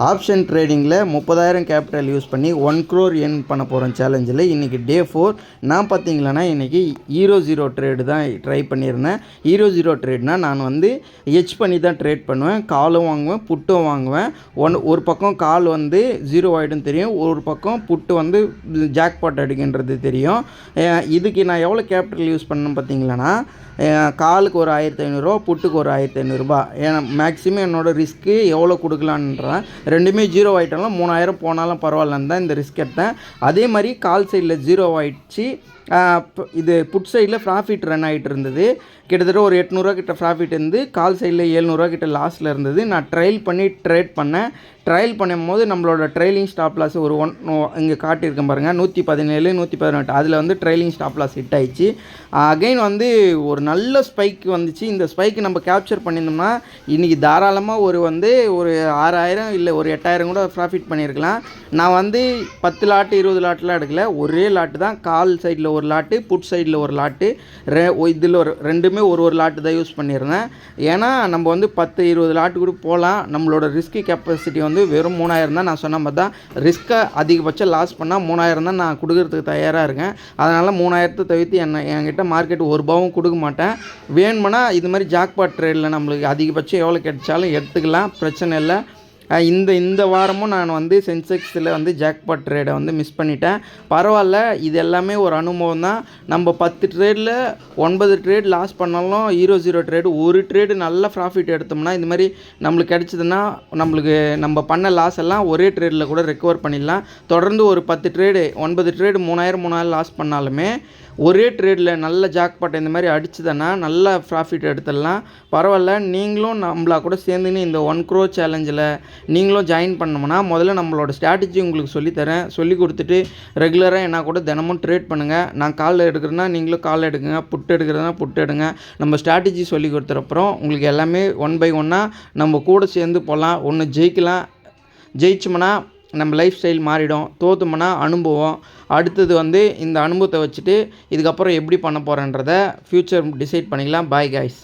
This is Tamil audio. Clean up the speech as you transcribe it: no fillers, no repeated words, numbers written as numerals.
ஆப்ஷன் ட்ரேடிங்கில் 30,000 கேபிட்டல் யூஸ் பண்ணி 1 crore எர்ன் பண்ண போகிறோம் சேலஞ்சில். இன்றைக்கி டே 4. நான் பார்த்தீங்களன்னா இன்றைக்கி ஹீரோ ட்ரேடு தான் ட்ரை பண்ணியிருந்தேன். ஹீரோ ட்ரேட்னால் நான் வந்து ஹெச் பண்ணி தான் ட்ரேட் பண்ணுவேன். காலும் வாங்குவேன், புட்டும் வாங்குவேன். ஒரு பக்கம் கால் வந்து 0 ஆகிடும் தெரியும், ஒரு பக்கம் புட்டு வந்து ஜாக்பாட் அடிக்கின்றது தெரியும். இதுக்கு நான் எவ்வளோ கேபிட்டல் யூஸ் பண்ணேன்னு பார்த்தீங்களன்னா, காலுக்கு ஒரு 1500 புட்டுக்கு ஒரு 1500. ஏன்னா மேக்ஸிமம் என்னோடய ரிஸ்க்கு எவ்வளோ கொடுக்கலான்றேன். ரெண்டுமே 0 ஆகிட்டாலும் 3000 போனாலும் பரவாயில்லன்னு தான் இந்த ரிஸ்க் எடுத்தேன். அதே மாதிரி கால் சைடில் 0 ஆகிடுச்சு. இது புட் சைடில் ப்ராஃபிட் ரன் ஆகிட்டு இருந்தது. கிட்டத்தட்ட ஒரு 800 கிட்ட ப்ராஃபிட் இருந்து கால் சைடில் 700 கிட்ட லாஸில் இருந்தது. நான் ட்ரையல் பண்ணி ட்ரேட் பண்ணேன். ட்ரையல் பண்ணும்போது நம்மளோட ட்ரைலிங் ஸ்டாப் லாஸ் ஒரு இங்கே காட்டியிருக்கேன் பாருங்கள், 117 118. அதில் வந்து ட்ரைலிங் ஸ்டாப் லாஸ் ஹிட் ஆகிடுச்சு. அகைன் வந்து ஒரு நல்ல ஸ்பைக் வந்துச்சு. இந்த ஸ்பைக்கு நம்ம கேப்சர் பண்ணியிருந்தோம்னா இன்றைக்கி தாராளமாக ஒரு 6000 இல்லை ஒரு 8000 கூட ப்ராஃபிட் பண்ணியிருக்கலாம். நான் வந்து 10 லாட்டு 20 லாட்லாம் எடுக்கல, ஒரே லாட்டு தான். கால் சைடில் ஒரு லாட்டு, புட் சைடில் ஒரு லாட்டு, இதில் ரெண்டுமே ஒரு லாட்டு தான் யூஸ் பண்ணியிருந்தேன். ஏன்னா நம்ம வந்து 10-20 லாட்டு கூட போகலாம். நம்மளோட ரிஸ்க் கெப்பாசிட்டி வந்து வெறும் 3000 தான். நான் சொன்ன மாதிரி தான் ரிஸ்க்கை அதிகபட்சம் லாஸ் பண்ணால் 3000 தான் நான் கொடுக்கறதுக்கு தயாராக இருக்கேன். அதனால் 3000 தவிர்த்து என்கிட்ட மார்க்கெட் ஒரு ரூபாவும் கொடுக்க மாட்டேன். வேணும்னா இது மாதிரி ஜாக்பாட் ட்ரேடில் நம்மளுக்கு அதிகபட்சம் எவ்வளோ கிடைச்சாலும் எடுத்துக்கலாம், பிரச்சனை இல்லை. இந்த வாரமும் நான் வந்து சென்செக்ஸில் வந்து ஜாக்பாட் ட்ரேடை வந்து மிஸ் பண்ணிட்டேன். பரவாயில்ல, இது எல்லாமே ஒரு அனுபவம் தான். நம்ம 10 ட்ரேடில் 9 ட்ரேட் லாஸ் பண்ணாலும் ஹீரோ ட்ரேடு ஒரு ட்ரேடு நல்ல ப்ராஃபிட் எடுத்தோம்னா இது மாதிரி நம்மளுக்கு கிடச்சிதுன்னா நம்ம பண்ண லாஸ் எல்லாம் ஒரே ட்ரேடில் கூட ரெக்கவர் பண்ணிடலாம். தொடர்ந்து ஒரு 10 ட்ரேடு 9 ட்ரேடு 3000 லாஸ் பண்ணாலுமே ஒரே ட்ரேடில் நல்ல ஜாக்பாட் இந்த மாதிரி அடிச்சுதுன்னா நல்ல ப்ராஃபிட் எடுத்துடலாம். பரவாயில்ல, நீங்களும் நம்மளா கூட சேர்ந்துன்னு இந்த 1 crore சேலஞ்சில் நீங்களும் ஜாயின் பண்ணோம்னா முதல்ல நம்மளோட ஸ்ட்ராட்டஜி உங்களுக்கு சொல்லித்தரேன். சொல்லி கொடுத்துட்டு ரெகுலராக என்ன கூட தினமும் ட்ரேட் பண்ணுங்கள். நான் கால் எடுக்கிறேன்னா நீங்களும் கால் எடுக்குங்க, புட்டு எடுக்கிறதுனா புட்டு எடுங்க. நம்ம ஸ்ட்ராட்டஜி சொல்லி கொடுத்துறப்புறம் உங்களுக்கு எல்லாமே 1 by 1 நம்ம கூட சேர்ந்து போகலாம். ஒன்று ஜெயிக்கலாம், ஜெயிச்சோம்னா நம்ம லைஃப் ஸ்டைல் மாறிடும். தோற்றுமோனா அனுபவம். அடுத்தது வந்து இந்த அனுபவத்தை வச்சுட்டு இதுக்கப்புறம் எப்படி பண்ண போகிறேன்றதை ஃப்யூச்சர் டிசைட் பண்ணிக்கலாம். Bye guys.